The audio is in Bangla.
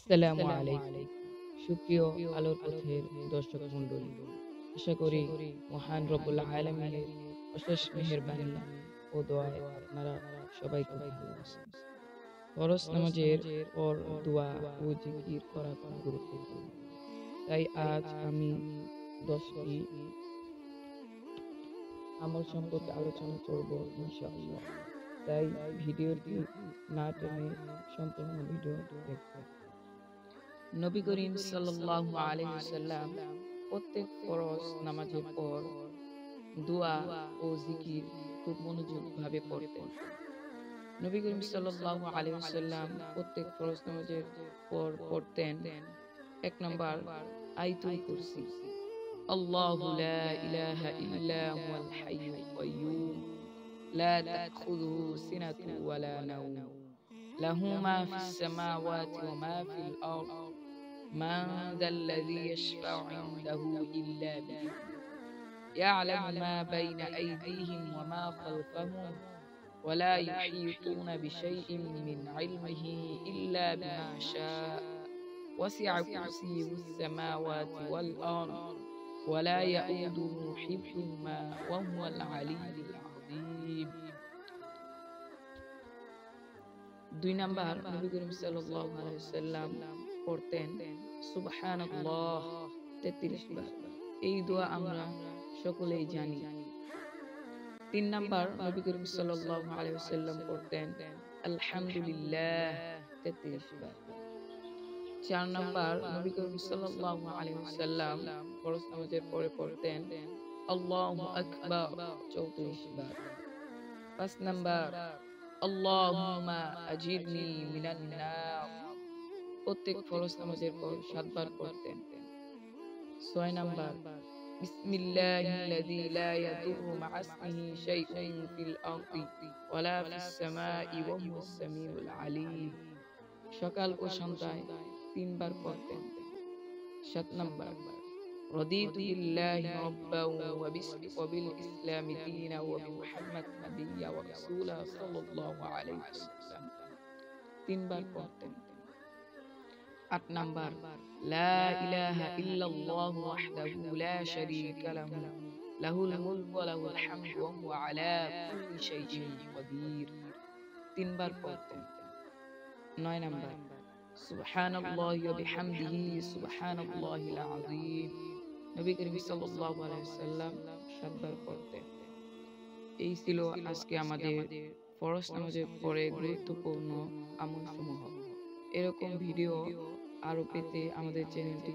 আসসালামু আলাইকুম। সুপ্রিয় আলোর পথের দর্শক মণ্ডলী, আশা করি মহান রব্বুল আলামিনের অশেষ মেহেরবানি ও দোয়ায় আপনারা সবাই খুব ভালো আছেন। ফরজ নামাজের পর দোয়া ও জিকির করা খুব গুরুত্বপূর্ণ। তাই আজ আমি 10টি আমল সম্পর্কে আলোচনা করব ইনশাআল্লাহ। তাই ভিডিওটি না টেনে সম্পূর্ণ ভিডিও দেখবেন। নবী করিম সাল্লাল্লাহু আলাইহি ওয়াসাল্লাম প্রত্যেক ফরজ নামাজের পর দোয়া ও জিকির খুব মনোযোগভাবে পড়তেন। নবী করিম সাল্লাল্লাহু আলাইহি ওয়াসাল্লাম প্রত্যেক ফরজ নামাজের পর পড়তেন ১ নাম্বার আয়াতুল কুরসি। আল্লাহু লা ইলাহা ইল্লা হুয়াল হাইয়ুল কাইয়্যুম লা তাখুযুহু সিনাতুন ওয়া লা নাওম লাহু মা ফিস সামাওয়াতি ওয়া মা ফিল আরদ من ذا الذي يشفع عنده إلا بإذنه يعلم ما بين أيديهم وما خلفهم ولا يحيطون بشيء من علمه إلا بما شاء وسع كرسيه السماوات والأرض ولا يئوده حفظهما وهو العلي العظيم ২ নাম্বার নবী করিম সাল্লাল্লাহু আলাইহি ওয়াসাল্লাম পড়তেন সুবহানাল্লাহ ৩৩ বার। এই দোয়া আমরা সকলেই জানি। ৩ নাম্বার নবী করিম সাল্লাল্লাহু আলাইহি ওয়াসাল্লাম পড়তেন আলহামদুলিল্লাহ ৩৩ বার। ৪ নাম্বার নবী করিম সাল্লাল্লাহু আলাইহি ওয়াসাল্লাম ফরজ নামাজের পরে পড়তেন আল্লাহু আকবার ৩৪ বার। ৫ নাম্বার আল্লাহুম্মা আজিরনি মিনান নার প্রত্যেক ফরজ নামাজের পর ৭ বার পড়তেন। ৬ নাম্বার বিসমিল্লাহিল্লাযী লা ইয়াদুররু মা'a ইসমিহি শাইউন ফিল আরদি ওয়ালা ফিস সামাই ওয়া হুয়াস সামিউল আলীম সকাল ও সন্ধ্যায় ৩ বার পড়তেন। ৭ নাম্বার رضيت بالله ربا وبالإسلام دينا وبمحمد نبيا ورسولا صلى الله عليه وسلم ৩ বার পড়তেন। ৮ নাম্বার লা ইলাহা ইল্লাল্লাহু ওয়াহদাহু লা শারীকা লাহু লাহুল মুলকু ওয়া লাহুল হামদু ওয়া হুয়া আলা কুল্লি শাইইন কাদির ৩ বার পড়তেন। ৯ নাম্বার সুবহানাল্লাহি ওয়া বিহামদিহি সুবহানাল্লাহিল আযীম নবী করিম সাল্লাল্লাহু আলাইহি ওয়াসাল্লাম ৭ বার পড়তেন। এই ছিল আজকে আমাদের ফরজ নামাজের পরে গুরুত্বপূর্ণ আমলসমূহ। এরকম ভিডিও আরো পেতে আমাদের চ্যানেলটি